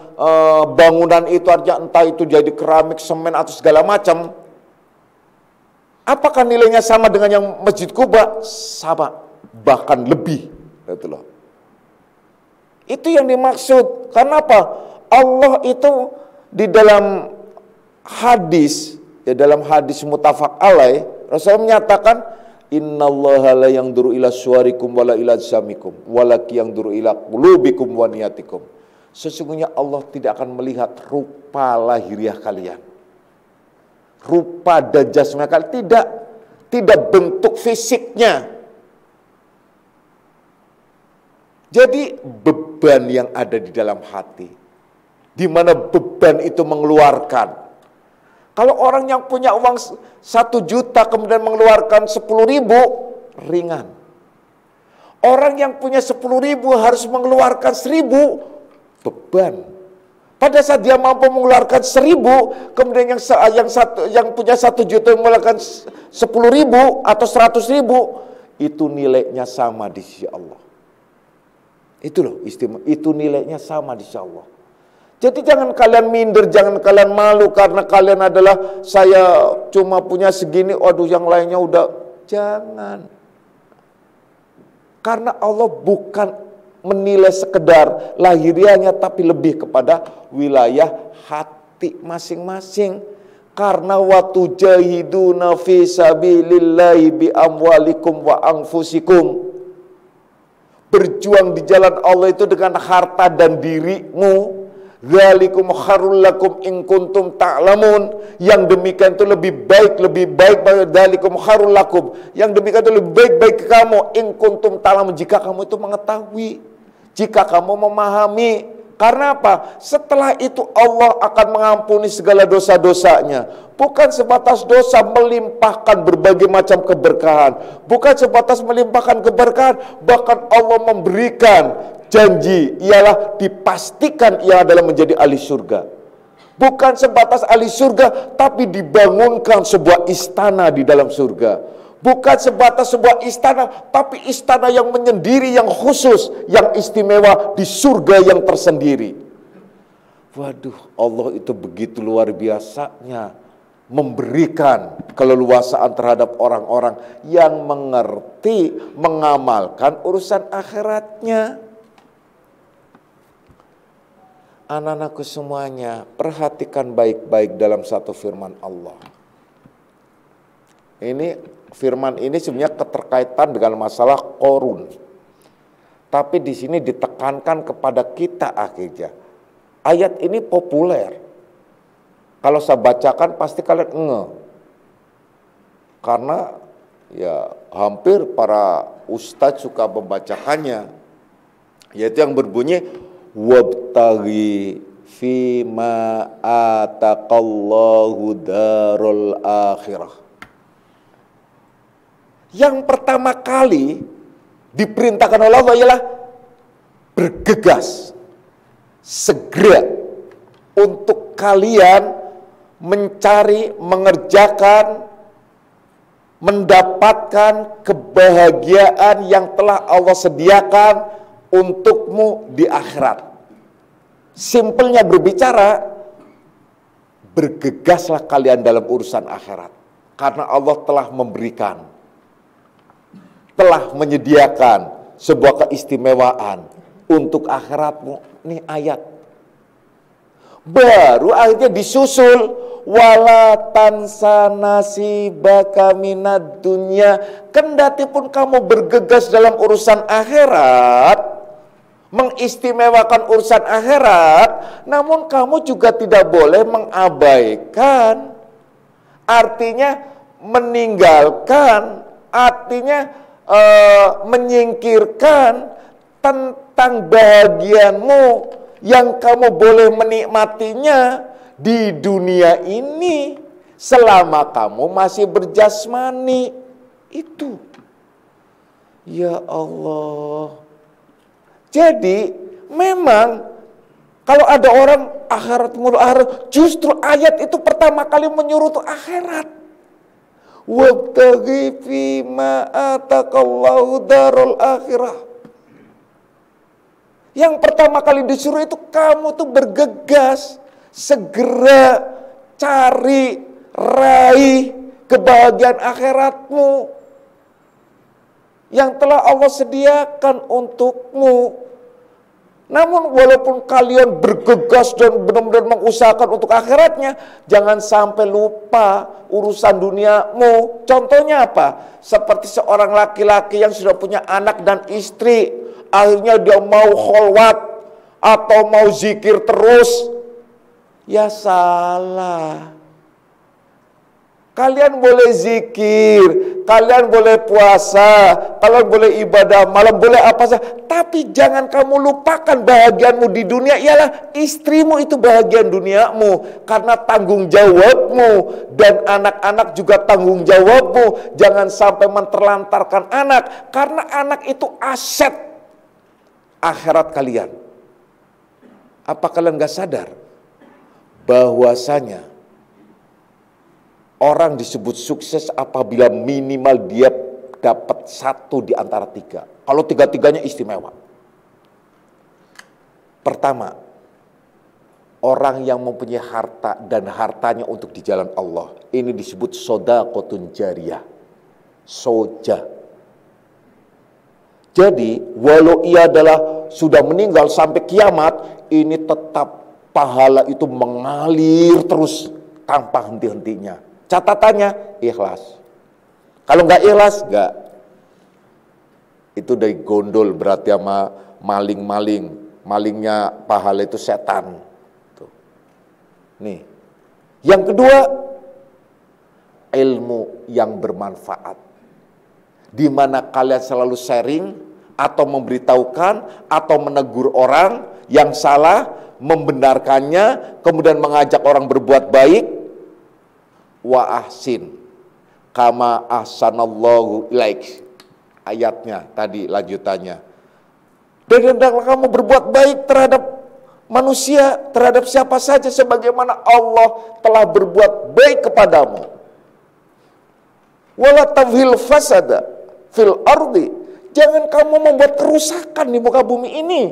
bangunan itu, artinya entah itu jadi keramik, semen atau segala macam. Apakah nilainya sama dengan yang Masjid Kuba? Sama, bahkan lebih. Gitu loh. Itu yang dimaksud. Karena apa? Allah itu di dalam hadis, dalam hadis muttafaq alaih, Rasulullah menyatakan, innallaha la yanzuru ila suwarikum wala ila ajsamikum, walaki yanzuru ila qulubikum wa niyatikum. Sesungguhnya Allah tidak akan melihat rupa lahiriah kalian, rupa dan jasmani kalian, tidak bentuk fisiknya. Jadi beban yang ada di dalam hati, di mana beban itu mengeluarkan. Kalau orang yang punya uang 1 juta kemudian mengeluarkan 10.000, ringan. Orang yang punya 10.000 harus mengeluarkan 1.000, beban. Pada saat dia mampu mengeluarkan 1.000, kemudian yang punya 1 juta mengeluarkan 10.000 atau 100.000, itu nilainya sama di sisi Allah. Itu loh istimewa, itu nilainya sama di sisi Allah. Jadi jangan kalian minder, jangan kalian malu karena kalian adalah, saya cuma punya segini, waduh yang lainnya udah. Jangan. Karena Allah bukan menilai sekedar lahiriahnya, tapi lebih kepada wilayah hati masing-masing. Karena waktu jahiduna fi sabilillahi bi amwalikum wa anfusikum, berjuang di jalan Allah itu dengan harta dan dirimu. Dzalikum khairul lakum in kuntum ta'lamun. Yang demikian itu lebih baik dzalikum khairul lakum. Yang demikian itu lebih baik ke kamu in kuntum ta'lamun, jika kamu itu mengetahui, jika kamu memahami. Karena apa? Setelah itu Allah akan mengampuni segala dosa-dosanya. Bukan sebatas dosa, melimpahkan berbagai macam keberkahan. Bukan sebatas melimpahkan keberkahan, bahkan Allah memberikan janji, ialah dipastikan ia adalah menjadi ahli surga. Bukan sebatas ahli surga, tapi dibangunkan sebuah istana di dalam surga. Bukan sebatas sebuah istana, tapi istana yang menyendiri, yang khusus, yang istimewa di surga yang tersendiri. Waduh, Allah itu begitu luar biasanya memberikan keleluasaan terhadap orang-orang yang mengerti, mengamalkan urusan akhiratnya. Anak-anakku semuanya, perhatikan baik-baik dalam satu firman Allah. Firman ini sebenarnya keterkaitan dengan masalah Qorun. Tapi di sini ditekankan kepada kita akhirnya. Ayat ini populer. Kalau saya bacakan pasti kalian ngeh. Karena ya hampir para ustadz suka membacakannya. Yaitu yang berbunyi wabtaghi fima ataqallahu darul akhirah. Yang pertama kali diperintahkan oleh Allah ialah bergegas, segera untuk kalian mencari, mengerjakan, mendapatkan kebahagiaan yang telah Allah sediakan untukmu di akhirat. Simpelnya berbicara, bergegaslah kalian dalam urusan akhirat. Karena Allah telah memberikan, telah menyediakan sebuah keistimewaan untuk akhiratmu. Ini ayat. Baru akhirnya disusul, wala tansa nasibaka minad dunya. Kendati pun kamu bergegas dalam urusan akhirat, mengistimewakan urusan akhirat, namun kamu juga tidak boleh mengabaikan, artinya meninggalkan, artinya menyingkirkan tentang bahagiamu yang kamu boleh menikmatinya di dunia ini selama kamu masih berjasmani. Itu, ya Allah. Jadi memang kalau ada orang akhirat mulu akhirat, justru ayat itu pertama kali menyuruh tuh akhirat. Wabtaghi fima ataqallahu darul akhirah. Yang pertama kali disuruh itu kamu tuh bergegas, segera cari, raih kebahagiaan akhiratmu yang telah Allah sediakan untukmu. Namun walaupun kalian bergegas dan benar-benar mengusahakan untuk akhiratnya, jangan sampai lupa urusan duniamu. Contohnya apa? Seperti seorang laki-laki yang sudah punya anak dan istri, akhirnya dia mau kholwat atau mau zikir terus. Ya salah. Kalian boleh zikir, kalian boleh puasa, kalian boleh ibadah malam, boleh apa saja. Tapi jangan kamu lupakan bahagianmu di dunia, ialah istrimu itu bahagian duniamu. Karena tanggung jawabmu dan anak-anak juga tanggung jawabmu. Jangan sampai menterlantarkan anak, karena anak itu aset akhirat kalian. Apa kalian gak sadar bahwasanya orang disebut sukses apabila minimal dia dapat satu di antara tiga. Kalau tiga-tiganya istimewa. Pertama, orang yang mempunyai harta dan hartanya untuk di jalan Allah. Ini disebut shadaqatun jariyah. Soja. Jadi, walau ia adalah sudah meninggal sampai kiamat, ini tetap pahala itu mengalir terus tanpa henti-hentinya. Catatannya ikhlas. Kalau nggak ikhlas, nggak. Itu dari gondol berarti sama maling-maling. Malingnya pahala itu setan. Tuh. Nih. Yang kedua, ilmu yang bermanfaat. Di mana kalian selalu sharing atau memberitahukan atau menegur orang yang salah, membenarkannya, kemudian mengajak orang berbuat baik. Wa ahsin kama ahsanallahu ilaik. Ayatnya tadi lanjutannya. Dan hendaklah kamu berbuat baik terhadap manusia, terhadap siapa saja sebagaimana Allah telah berbuat baik kepadamu. Wala tafhil fasada fil ardi. Jangan kamu membuat kerusakan di muka bumi ini.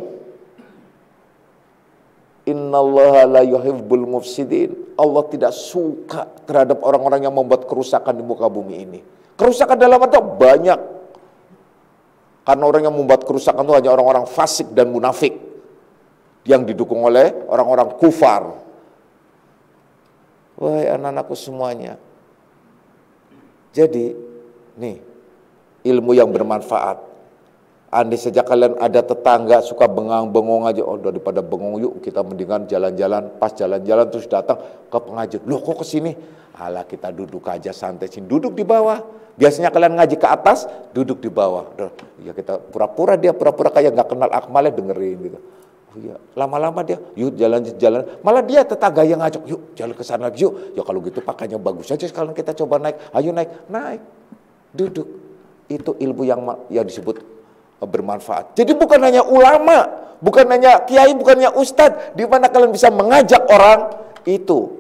Innallaha la yuhibbul mufsidin. Allah tidak suka terhadap orang-orang yang membuat kerusakan di muka bumi ini. Kerusakan dalam arti banyak. Karena orang yang membuat kerusakan itu hanya orang-orang fasik dan munafik yang didukung oleh orang-orang kufar. Wahai anak-anakku semuanya. Jadi, nih, ilmu yang bermanfaat. Andai saja kalian ada tetangga suka bengang-bengong aja, oh daripada bengong yuk kita mendingan jalan-jalan, pas jalan-jalan terus datang ke pengajian. Loh kok kesini? Alah kita duduk aja santai sini, duduk di bawah. Biasanya kalian ngaji ke atas, duduk di bawah. Ya kita pura-pura kayak nggak kenal akmalnya dengerin gitu. ya. Lama-lama dia, yuk jalan-jalan. Malah dia tetangga yang ngajak, yuk jalan ke sana lagi yuk. Ya kalau gitu pakainya bagus aja, sekarang kita coba naik. Ayo naik. Duduk. Itu ilmu yang disebut bermanfaat. Jadi bukan hanya ulama, bukan hanya kiai, bukan hanya ustadz, di mana kalian bisa mengajak orang itu.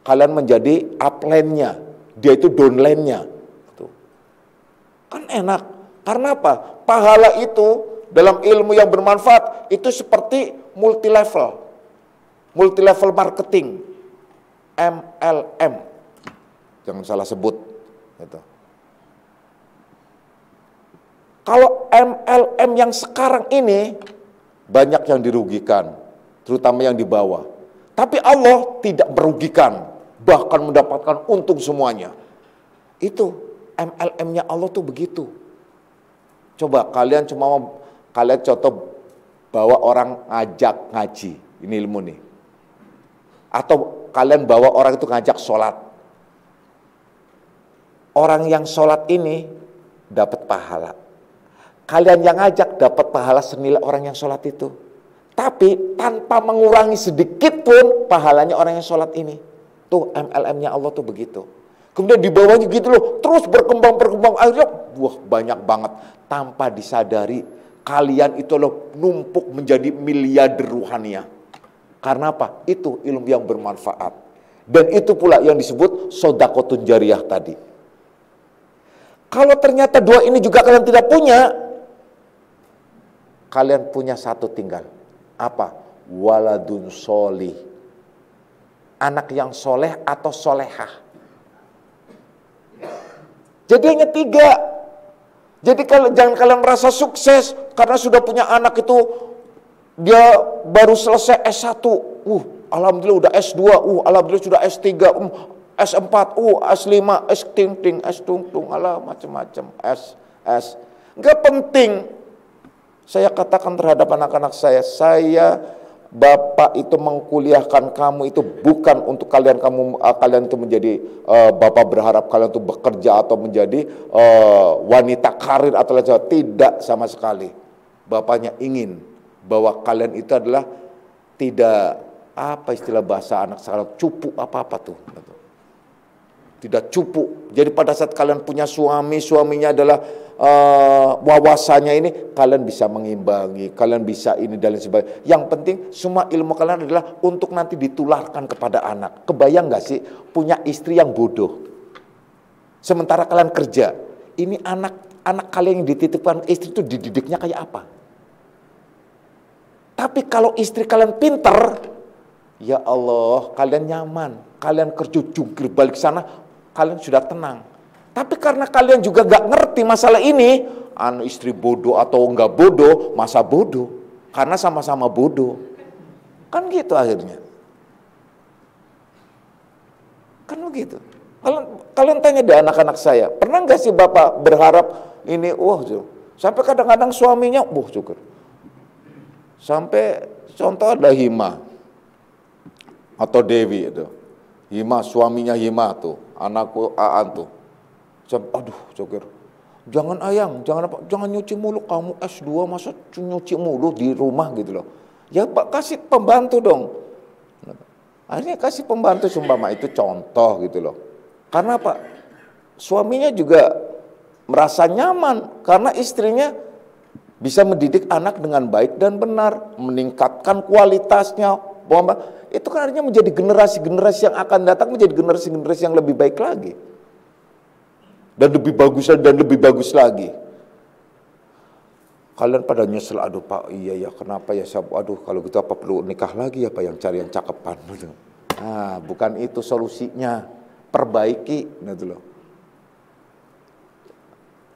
Kalian menjadi upline-nya, dia itu downline-nya. Kan enak. Karena apa? Pahala itu dalam ilmu yang bermanfaat itu seperti multi level marketing, MLM. Jangan salah sebut. Gitu. Kalau MLM yang sekarang ini banyak yang dirugikan, terutama yang di bawah. Tapi Allah tidak merugikan, bahkan mendapatkan untung semuanya. Itu MLM-nya Allah tuh begitu. Coba kalian contoh bawa orang ngajak ngaji, ini ilmu nih. Atau kalian bawa orang itu ngajak sholat. Orang yang sholat ini dapat pahala. Kalian yang ngajak dapat pahala senilai orang yang sholat itu. Tapi tanpa mengurangi sedikit pun pahalanya orang yang sholat ini. Tuh MLM-nya Allah tuh begitu. Kemudian di bawahnya gitu loh, terus berkembang. Akhirnya banyak banget. Tanpa disadari, kalian itu loh numpuk menjadi miliarder ruhania. Karena apa? Itu ilmu yang bermanfaat. Dan itu pula yang disebut sodaqotun jariyah tadi. Kalau ternyata dua ini juga kalian tidak punya, kalian punya satu tinggal. Apa? Waladun solih. Anak yang soleh atau solehah. Jadi hanya 3. Jadi jangan kalian merasa sukses karena sudah punya anak itu dia baru selesai S1. Alhamdulillah udah S2. Alhamdulillah sudah S3. S4. S5. S ting-ting. S tung-tung. Alah macam-macam. S. Enggak penting. Saya katakan terhadap anak-anak saya Bapak itu mengkuliahkan kamu itu bukan untuk kalian itu menjadi Bapak berharap kalian itu bekerja atau menjadi wanita karir atau lain sebagainya. Tidak sama sekali. Bapaknya ingin bahwa kalian itu adalah tidak apa istilah bahasa anak sekarang cupu apa tuh. Tidak cupu. Jadi pada saat kalian punya suaminya adalah wawasannya ini, kalian bisa mengimbangi, kalian bisa ini dan lain sebagainya. Yang penting semua ilmu kalian adalah untuk nanti ditularkan kepada anak. Kebayang gak sih punya istri yang bodoh? Sementara kalian kerja, ini anak kalian yang dititipkan istri itu dididiknya kayak apa? Tapi kalau istri kalian pinter, ya Allah, kalian nyaman, kalian kerja jungkir balik sana, kalian sudah tenang. Tapi karena kalian juga gak ngerti masalah ini, istri bodoh atau enggak bodoh, masa bodoh. Karena sama-sama bodoh. Kan gitu akhirnya. Kan begitu. Kalian tanya deh anak-anak saya, pernah gak sih Bapak berharap ini, sampai kadang-kadang suaminya, syukur. Sampai contoh ada Hima atau Dewi itu. Hima, suaminya Hima tuh, anakku Aan tuh. Aduh, syukur. Jangan ayang, jangan nyuci mulu, kamu S2 masa nyuci mulu di rumah gitu loh. Ya Pak, kasih pembantu dong. Akhirnya kasih pembantu, sumpama itu contoh gitu loh. Karena apa? Suaminya juga merasa nyaman karena istrinya bisa mendidik anak dengan baik dan benar, meningkatkan kualitasnya. Itu kan artinya menjadi generasi-generasi yang akan datang menjadi generasi-generasi yang lebih baik lagi. Dan lebih bagus lagi. Kalian pada nyesel, aduh Pak, iya ya, kenapa ya, aduh kalau gitu apa perlu nikah lagi ya Pak, yang cari yang cakepan gitu. Nah, bukan itu solusinya, perbaiki gitu loh.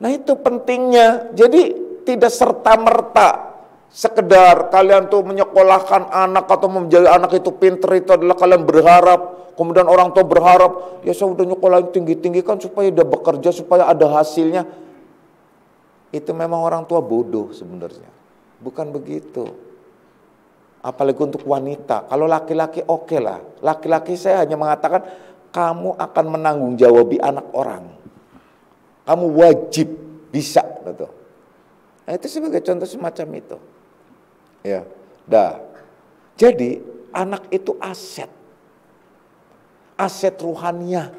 Nah itu pentingnya, jadi tidak serta-merta sekedar kalian tuh menyekolahkan anak atau menjadi anak itu pinter itu adalah kalian berharap, kemudian orang tua berharap, ya saya udah nyekolahin tinggi-tinggi kan supaya dia bekerja, supaya ada hasilnya. Itu memang orang tua bodoh sebenarnya. Bukan begitu. Apalagi untuk wanita. Kalau laki-laki oke lah. Laki-laki saya hanya mengatakan, kamu akan menanggung jawabi anak orang. Kamu wajib bisa. Gitu. Nah, itu sebagai contoh semacam itu. Ya. Dah. Jadi anak itu aset. Aset ruhaniah.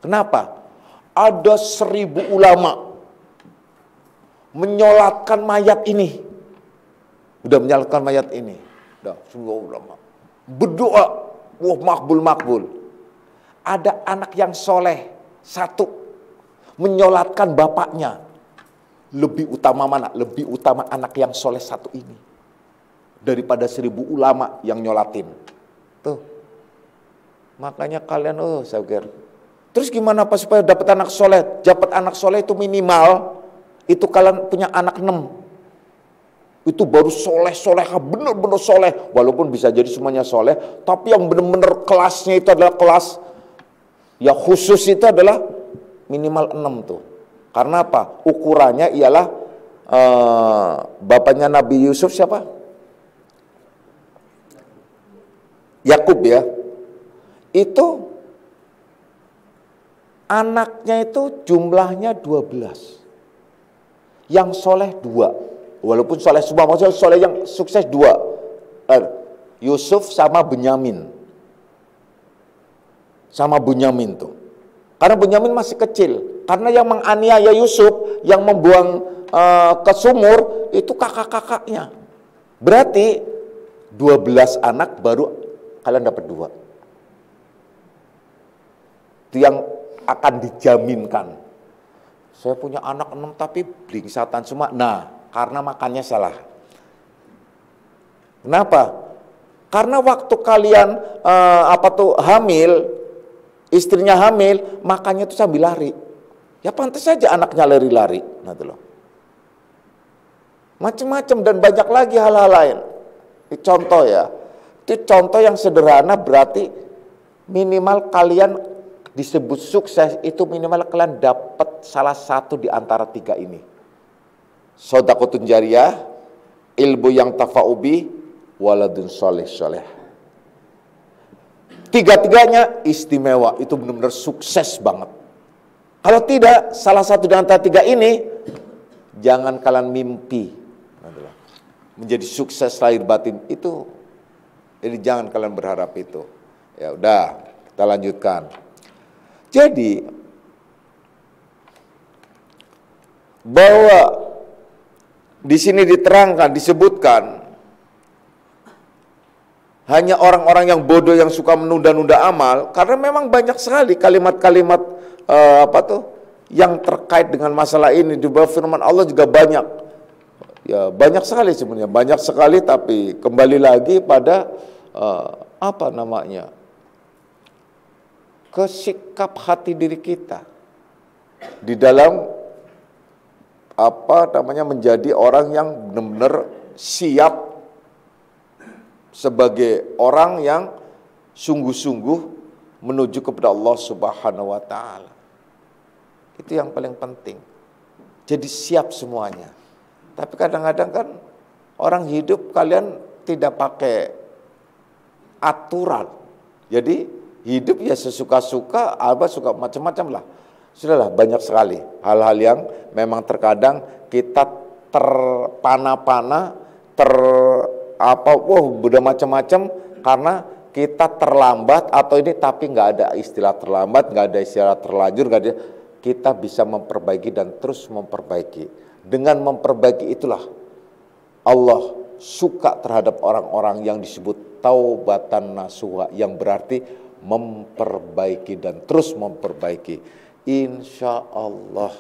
Kenapa? Ada 1000 ulama menyolatkan mayat ini. Udah menyolatkan mayat ini. Dah, semua ulama berdoa, wah makbul. Ada anak yang soleh satu menyolatkan bapaknya. Lebih utama mana? Lebih utama anak yang soleh satu ini daripada 1000 ulama yang nyolatin. Tuh. Makanya kalian, saya kira. Terus gimana Pak supaya dapat anak soleh? Dapat anak soleh itu minimal, itu kalian punya anak 6. Itu baru soleh-soleh, benar-benar soleh. Walaupun bisa jadi semuanya soleh, tapi yang benar-benar kelasnya itu adalah kelas, ya khusus itu adalah minimal 6 tuh. Karena apa? Ukurannya ialah bapaknya Nabi Yusuf siapa? Yakub ya. Itu anaknya itu jumlahnya 12. Yang soleh 2. Walaupun soleh semua, maksudnya soleh yang sukses 2. Yusuf sama Bunyamin. Sama Bunyamin tuh. Karena Bunyamin masih kecil. Karena yang menganiaya Yusuf, yang membuang ke sumur, itu kakak-kakaknya. Berarti 12 anak baru kalian dapat 2. Itu yang akan dijaminkan. Saya punya anak 6 tapi blingsatan semua. Nah, karena makannya salah. Kenapa? Karena waktu kalian hamil, istrinya hamil, makannya itu sambil lari. Ya pantas saja anaknya lari-lari. Nah, itu loh. Macam-macam dan banyak lagi hal-hal lain. Ini contoh ya. Itu contoh yang sederhana, berarti minimal kalian disebut sukses itu minimal kalian dapat salah satu di antara 3 ini. Shadaqatun jariyah, ilmu yang tafa'ubi, waladun soleh. 3-tiganya istimewa, itu benar-benar sukses banget. Kalau tidak, salah satu di antara 3 ini, jangan kalian mimpi menjadi sukses lahir batin itu. Jadi jangan kalian berharap itu. Ya udah, kita lanjutkan. Jadi bahwa di sini diterangkan, disebutkan hanya orang-orang yang bodoh yang suka menunda-nunda amal, karena memang banyak sekali kalimat-kalimat yang terkait dengan masalah ini. Di bawah firman Allah juga banyak. Ya, banyak sekali sebenarnya, banyak sekali, tapi kembali lagi pada ke sikap hati diri kita di dalam menjadi orang yang benar-benar siap sebagai orang yang sungguh-sungguh menuju kepada Allah Subhanahu wa taala. Itu yang paling penting. Jadi siap semuanya. Tapi kadang-kadang kan orang hidup kalian tidak pakai aturan. Jadi hidup ya sesuka-suka, suka macam-macam lah. Sudahlah, banyak sekali hal-hal yang memang terkadang kita terpana-pana, udah macam-macam karena kita terlambat atau ini, tapi nggak ada istilah terlambat, nggak ada istilah terlanjur, nggak ada. Kita bisa memperbaiki dan terus memperbaiki. Dengan memperbaiki itulah Allah suka terhadap orang-orang yang disebut taubatan nasuha, yang berarti memperbaiki dan terus memperbaiki. Insya Allah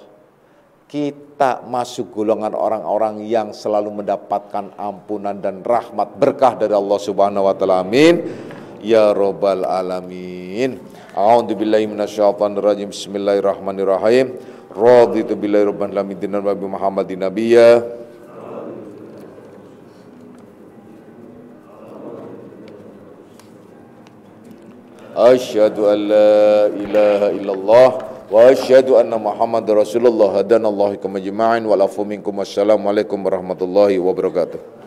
kita masuk golongan orang-orang yang selalu mendapatkan ampunan dan rahmat berkah dari Allah Subhanahu wa taala. Amin ya rabbal alamin. A'udzubillahi minasyaitonir rajim. Bismillahirrahmanirrahim. Raditu billahi rabban alamin dinan wa bi Muhammadin nabiyya. Asyhadu an la ilaha illallah wa asyhadu anna Muhammadar Rasulullah. Hadanallahu kama jama'in wa lafu minkum. Wassalamualaikum warahmatullahi wabarakatuh.